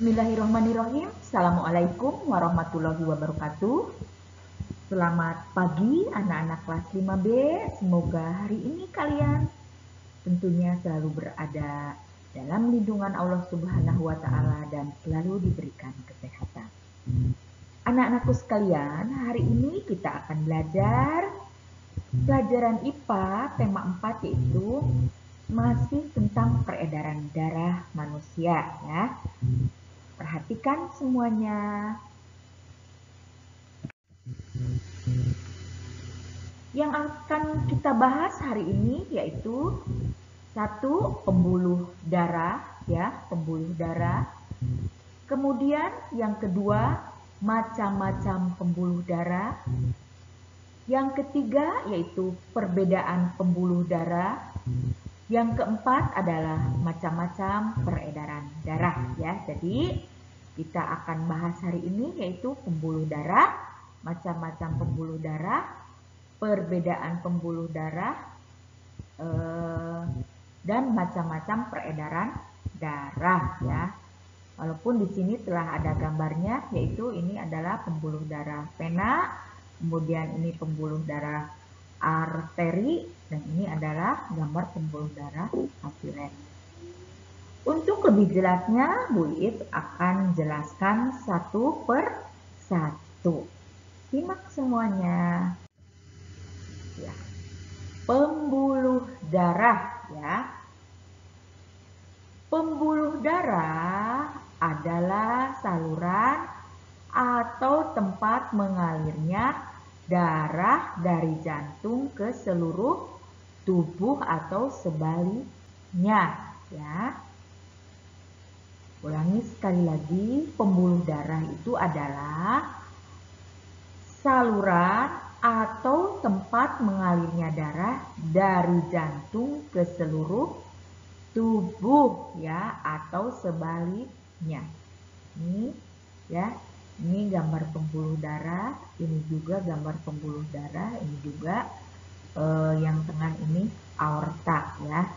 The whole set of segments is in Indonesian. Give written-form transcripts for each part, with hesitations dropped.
Bismillahirrahmanirrahim. Assalamualaikum warahmatullahi wabarakatuh. Selamat pagi anak-anak kelas 5B. Semoga hari ini kalian tentunya selalu berada dalam lindungan Allah Subhanahu wa Ta'ala dan selalu diberikan kesehatan. Anak-anakku sekalian, hari ini kita akan belajar pelajaran IPA tema 4, yaitu masih tentang peredaran darah manusia, ya. Perhatikan semuanya. Yang akan kita bahas hari ini yaitu satu, pembuluh darah, ya, pembuluh darah. Kemudian yang kedua, macam-macam pembuluh darah. Yang ketiga yaitu perbedaan pembuluh darah. Yang keempat adalah macam-macam peredaran darah, ya. Jadi kita akan bahas hari ini yaitu pembuluh darah, macam-macam pembuluh darah, perbedaan pembuluh darah, dan macam-macam peredaran darah, ya. Walaupun di sini telah ada gambarnya, yaitu ini adalah pembuluh darah vena, kemudian ini pembuluh darah arteri, dan ini adalah gambar pembuluh darah kapiler. Untuk lebih jelasnya, Bu Iis akan jelaskan satu per satu. Simak semuanya. Ya. Pembuluh darah, ya. Pembuluh darah adalah saluran atau tempat mengalirnya darah dari jantung ke seluruh tubuh atau sebaliknya, ya. Ulangi sekali lagi, pembuluh darah itu adalah saluran atau tempat mengalirnya darah dari jantung ke seluruh tubuh, ya, atau sebaliknya. Ini, ya, ini gambar pembuluh darah, ini juga gambar pembuluh darah, ini juga yang tengah ini aorta, ya.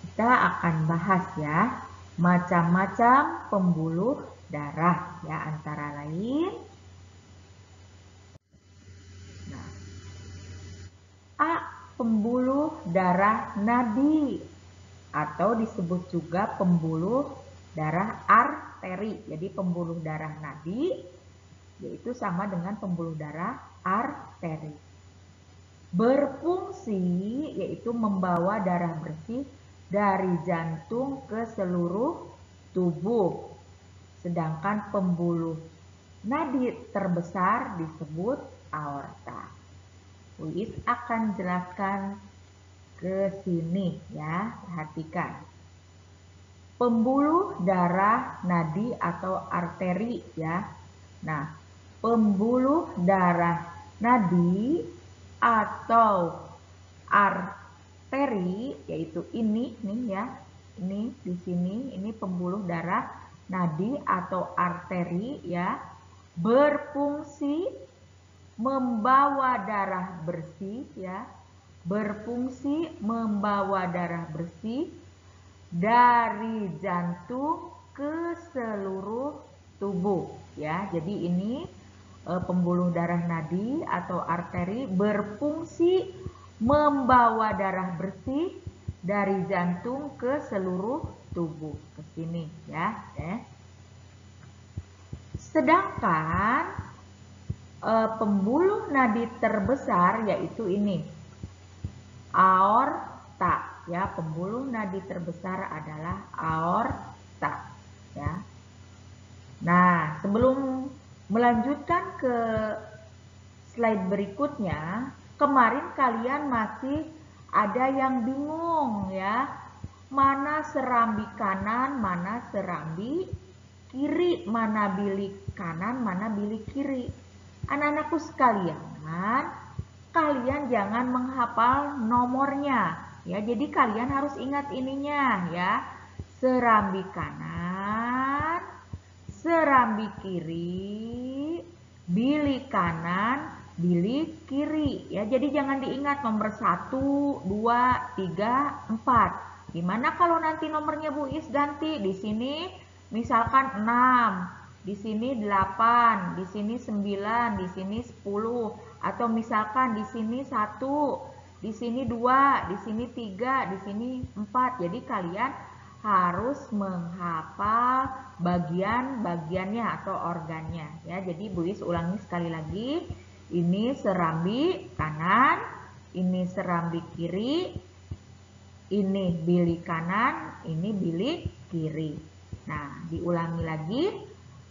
Kita akan bahas, ya, macam-macam pembuluh darah, ya, antara lain. Nah, A. Pembuluh darah nadi atau disebut juga pembuluh darah arteri. Jadi pembuluh darah nadi yaitu sama dengan pembuluh darah arteri. Berfungsi yaitu membawa darah bersih dari jantung ke seluruh tubuh. Sedangkan pembuluh nadi terbesar disebut aorta. Uis akan jelaskan ke sini, ya, perhatikan. Pembuluh darah nadi atau arteri, ya. Nah, pembuluh darah nadi atau arteri yaitu ini nih, ya. Ini di sini, ini pembuluh darah nadi atau arteri, ya. Berfungsi membawa darah bersih, ya. Berfungsi membawa darah bersih dari jantung ke seluruh tubuh, ya. Jadi ini pembuluh darah nadi atau arteri berfungsi membawa darah bersih dari jantung ke seluruh tubuh. Ke sini, ya. Sedangkan pembuluh nadi terbesar yaitu ini aorta, ya. Pembuluh nadi terbesar adalah aorta, ya. Nah, sebelum melanjutkan ke slide berikutnya, kemarin kalian masih ada yang bingung, ya. Mana serambi kanan, mana serambi kiri, mana bilik kanan, mana bilik kiri. Anak-anakku sekalian, kalian jangan menghafal nomornya, ya. Jadi kalian harus ingat ininya, ya. Serambi kanan, serambi kiri, bilik kanan, bilik kiri, ya. Jadi jangan diingat nomor 1, 2, 3, 4. Gimana kalau nanti nomornya Bu Is ganti? Di sini misalkan 6, di sini 8, di sini 9, di sini 10, atau misalkan di sini 1, di sini 2, di sini 3, di sini 4. Jadi kalian harus menghafal bagian-bagiannya atau organnya ya. Jadi Bu Is ulangi sekali lagi. Ini serambi kanan, ini serambi kiri, ini bilik kanan, ini bilik kiri. Nah, diulangi lagi.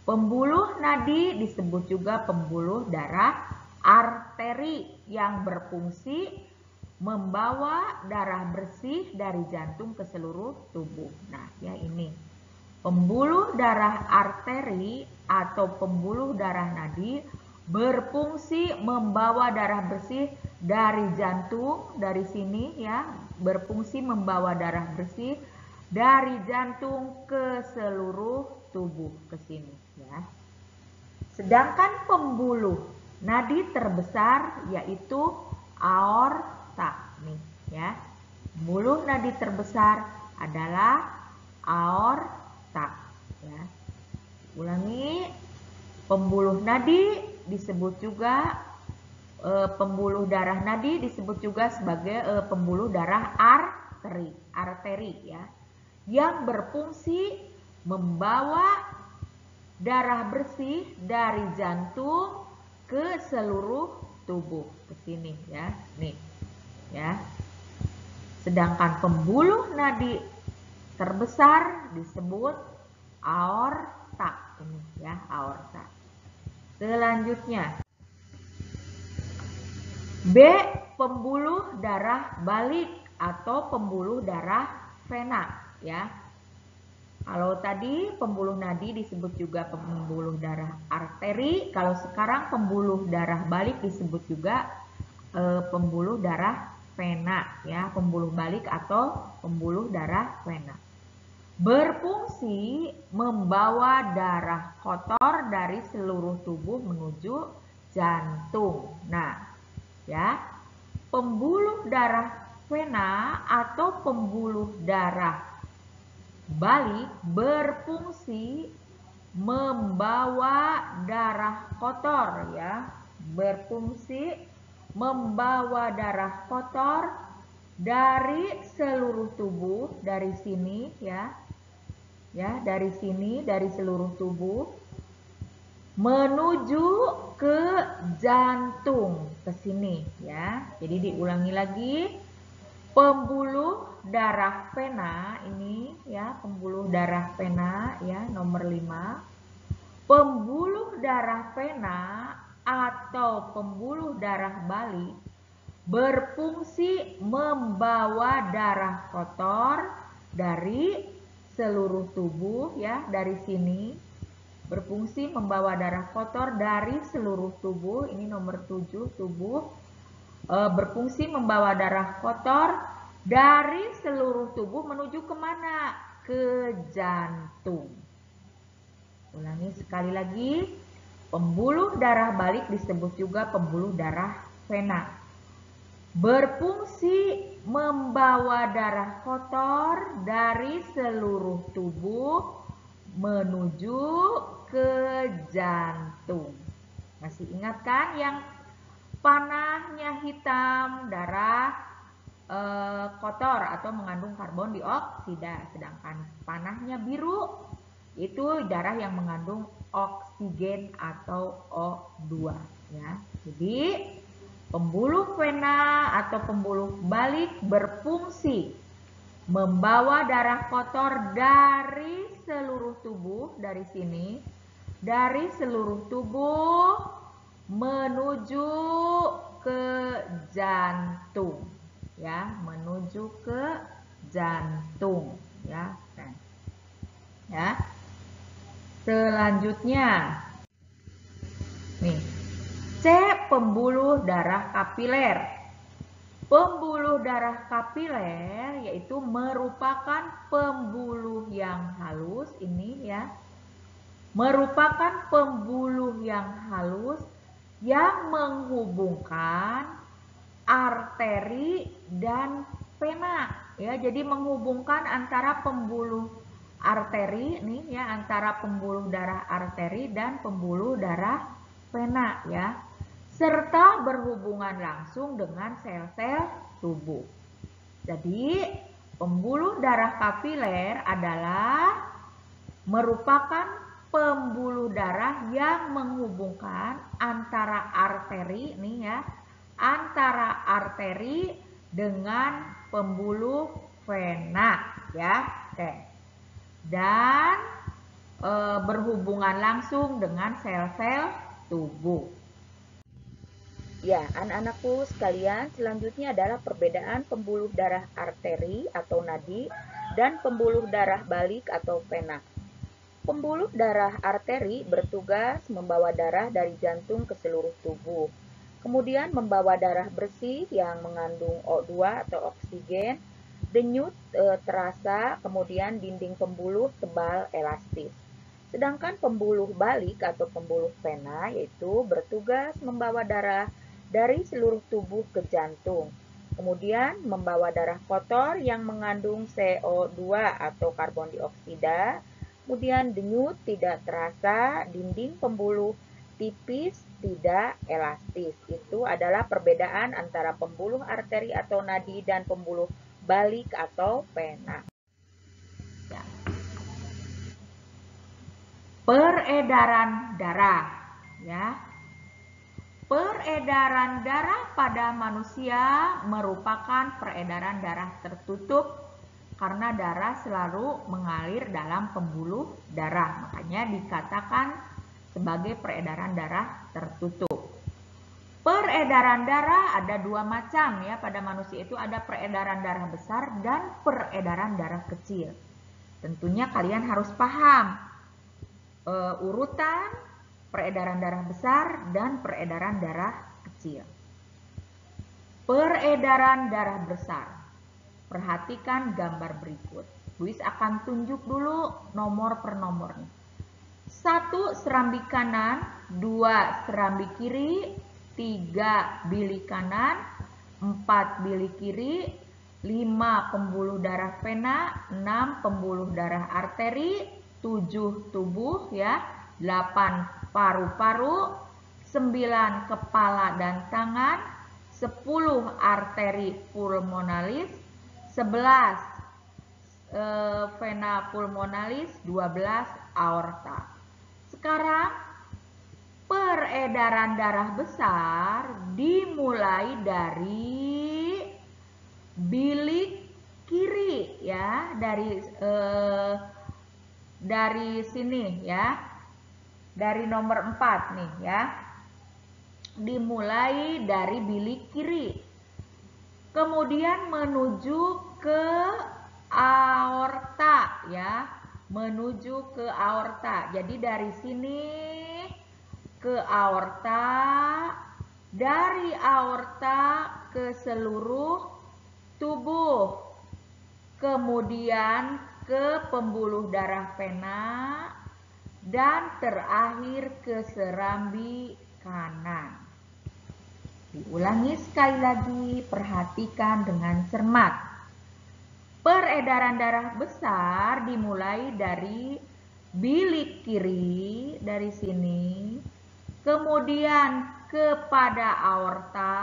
Pembuluh nadi disebut juga pembuluh darah arteri yang berfungsi membawa darah bersih dari jantung ke seluruh tubuh. Nah, ya ini. Pembuluh darah arteri atau pembuluh darah nadi berfungsi membawa darah bersih dari jantung, dari sini ya, berfungsi membawa darah bersih dari jantung ke seluruh tubuh ke sini ya. Sedangkan pembuluh nadi terbesar yaitu aorta nih ya. Pembuluh nadi terbesar adalah aorta ya. Ulangi, pembuluh nadi disebut juga pembuluh darah nadi disebut juga sebagai pembuluh darah arteri ya, yang berfungsi membawa darah bersih dari jantung ke seluruh tubuh ke sini ya. Nih ya. Sedangkan pembuluh nadi terbesar disebut aorta ini ya, aorta. Selanjutnya B, pembuluh darah balik atau pembuluh darah vena ya. Kalau tadi pembuluh nadi disebut juga pembuluh darah arteri, kalau sekarang pembuluh darah balik disebut juga pembuluh darah vena ya, pembuluh balik atau pembuluh darah vena. Berfungsi membawa darah kotor dari seluruh tubuh menuju jantung. Nah, ya. Pembuluh darah vena atau pembuluh darah balik berfungsi membawa darah kotor ya, berfungsi membawa darah kotor dari seluruh tubuh, dari sini ya. Ya, dari sini, dari seluruh tubuh menuju ke jantung ke sini ya. Jadi diulangi lagi. Pembuluh darah vena ini ya, pembuluh darah vena ya, nomor 5. Pembuluh darah vena atau pembuluh darah balik berfungsi membawa darah kotor dari seluruh tubuh ya, dari sini berfungsi membawa darah kotor dari seluruh tubuh. Ini nomor 7, tubuh berfungsi membawa darah kotor dari seluruh tubuh menuju kemana? Ke jantung. Ulangi sekali lagi. Pembuluh darah balik disebut juga pembuluh darah vena. Berfungsi membawa darah kotor dari seluruh tubuh menuju ke jantung. Masih ingat kan yang panahnya hitam, darah kotor atau mengandung karbon dioksida, sedangkan panahnya biru itu darah yang mengandung oksigen atau O2 ya. Jadi pembuluh vena atau pembuluh balik berfungsi membawa darah kotor dari seluruh tubuh, dari sini, dari seluruh tubuh menuju ke jantung ya, menuju ke jantung ya. Ya. Selanjutnya nih, C, pembuluh darah kapiler. Pembuluh darah kapiler yaitu merupakan pembuluh yang halus ini ya, merupakan pembuluh yang halus yang menghubungkan arteri dan vena ya. Jadi menghubungkan antara pembuluh arteri nih ya, antara pembuluh darah arteri dan pembuluh darah vena ya, serta berhubungan langsung dengan sel-sel tubuh. Jadi, pembuluh darah kapiler adalah merupakan pembuluh darah yang menghubungkan antara arteri nih ya, antara arteri dengan pembuluh vena ya. Oke. Dan berhubungan langsung dengan sel-sel tubuh. Ya, anak-anakku sekalian, selanjutnya adalah perbedaan pembuluh darah arteri atau nadi dan pembuluh darah balik atau vena. Pembuluh darah arteri bertugas membawa darah dari jantung ke seluruh tubuh. Kemudian membawa darah bersih yang mengandung O2 atau oksigen, denyut terasa, kemudian dinding pembuluh tebal elastis. Sedangkan pembuluh balik atau pembuluh vena yaitu bertugas membawa darah dari seluruh tubuh ke jantung. Kemudian membawa darah kotor yang mengandung CO2 atau karbon dioksida. Kemudian denyut tidak terasa, dinding pembuluh tipis tidak elastis. Itu adalah perbedaan antara pembuluh arteri atau nadi dan pembuluh balik atau vena. Ya. Peredaran darah ya. Peredaran darah pada manusia merupakan peredaran darah tertutup karena darah selalu mengalir dalam pembuluh darah. Makanya dikatakan sebagai peredaran darah tertutup. Peredaran darah ada dua macam ya pada manusia, itu ada peredaran darah besar dan peredaran darah kecil. Tentunya kalian harus paham urutan peredaran darah besar dan peredaran darah kecil. Peredaran darah besar. Perhatikan gambar berikut. Luis akan tunjuk dulu nomor per nomor nih. 1 serambi kanan, 2 serambi kiri, 3 bilik kanan, 4 bilik kiri, 5 pembuluh darah vena, 6 pembuluh darah arteri, 7 tubuh ya, 8 paru-paru, 9 kepala dan tangan, 10 arteri pulmonalis, 11 vena pulmonalis, 12 aorta. Sekarang peredaran darah besar dimulai dari bilik kiri ya, dari sini ya, dari nomor 4 nih ya. Dimulai dari bilik kiri. Kemudian menuju ke aorta ya, menuju ke aorta. Jadi dari sini ke aorta, dari aorta ke seluruh tubuh, kemudian ke pembuluh darah vena, dan terakhir ke serambi kanan. Diulangi sekali lagi, perhatikan dengan cermat. Peredaran darah besar dimulai dari bilik kiri, dari sini, kemudian kepada aorta,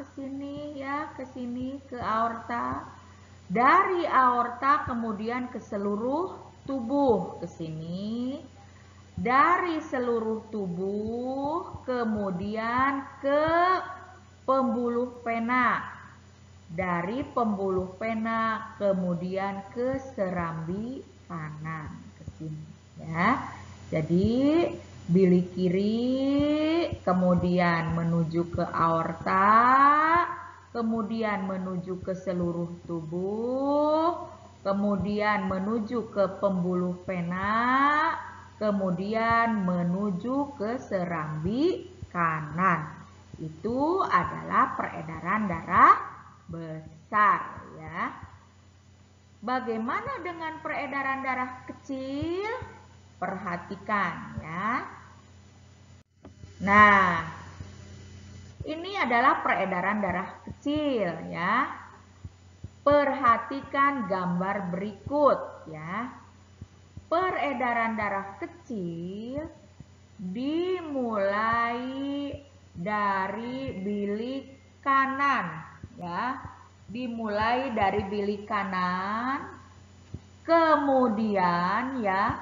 ke sini ya, ke sini, ke aorta. Dari aorta kemudian ke seluruh tubuh, ke sini. Dari seluruh tubuh kemudian ke pembuluh vena, dari pembuluh vena kemudian ke serambi kanan, ke sini ya. Jadi bilik kiri kemudian menuju ke aorta, kemudian menuju ke seluruh tubuh, kemudian menuju ke pembuluh vena, kemudian menuju ke serambi kanan. Itu adalah peredaran darah besar ya. Bagaimana dengan peredaran darah kecil? Perhatikan ya. Nah, ini adalah peredaran darah kecil ya. Perhatikan gambar berikut ya. peredaran darah kecil dimulai dari bilik kanan, ya. Dimulai dari bilik kanan, kemudian ya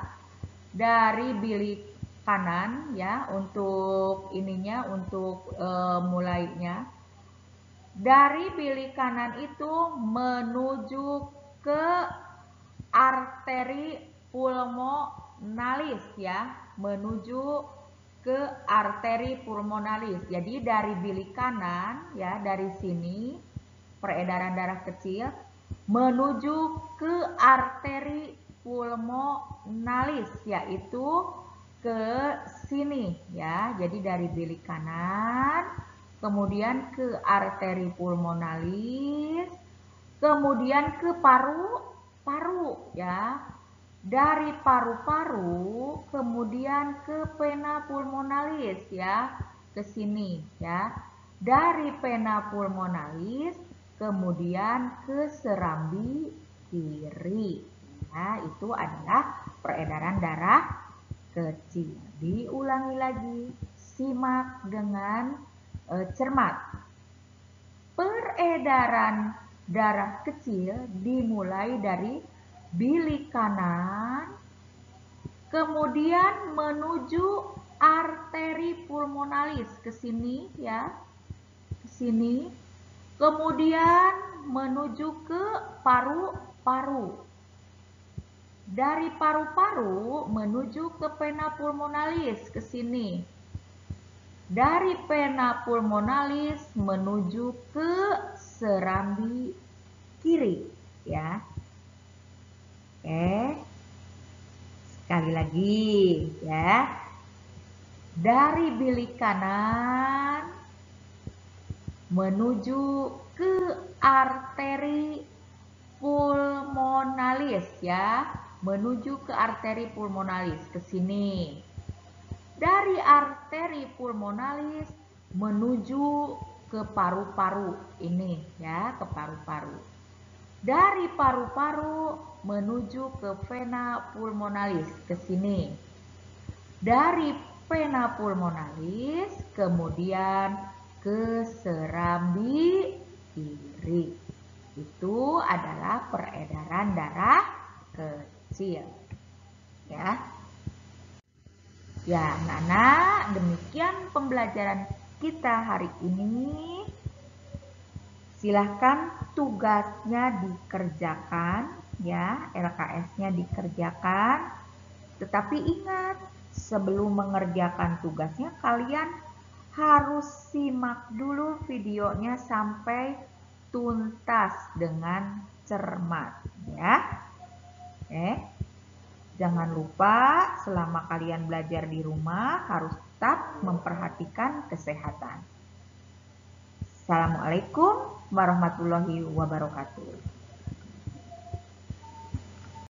dari bilik kanan ya untuk ininya, untuk mulainya. Dari bilik kanan itu menuju ke arteri pulmonalis ya, menuju ke arteri pulmonalis. Jadi dari bilik kanan ya, dari sini peredaran darah kecil menuju ke arteri pulmonalis, yaitu ke sini ya. Jadi dari bilik kanan kemudian ke arteri pulmonalis, kemudian ke paru-paru ya. Dari paru-paru kemudian ke vena pulmonalis ya, ke sini ya. Dari vena pulmonalis kemudian ke serambi kiri. Ya, itu adalah peredaran darah kecil. Diulangi lagi, simak dengan cermat. Peredaran darah kecil dimulai dari bilik kanan, kemudian menuju arteri pulmonalis ke sini ya, ke sini, kemudian menuju ke paru-paru. Dari paru-paru menuju ke vena pulmonalis ke sini. Dari vena pulmonalis menuju ke serambi kiri ya. Oke. Sekali lagi ya. Dari bilik kanan menuju ke arteri pulmonalis ya, menuju ke arteri pulmonalis ke sini. Dari arteri pulmonalis menuju ke paru-paru ini ya, ke paru-paru. Dari paru-paru menuju ke vena pulmonalis ke sini. Dari vena pulmonalis kemudian ke serambi kiri. Itu adalah peredaran darah kecil ya. Ya, anak-anak, demikian pembelajaran kita hari ini. Silahkan tugasnya dikerjakan ya, LKS-nya dikerjakan. Tetapi ingat, sebelum mengerjakan tugasnya kalian harus simak dulu videonya sampai tuntas dengan cermat ya. Jangan lupa selama kalian belajar di rumah harus tetap memperhatikan kesehatan. Assalamualaikum warahmatullahi wabarakatuh.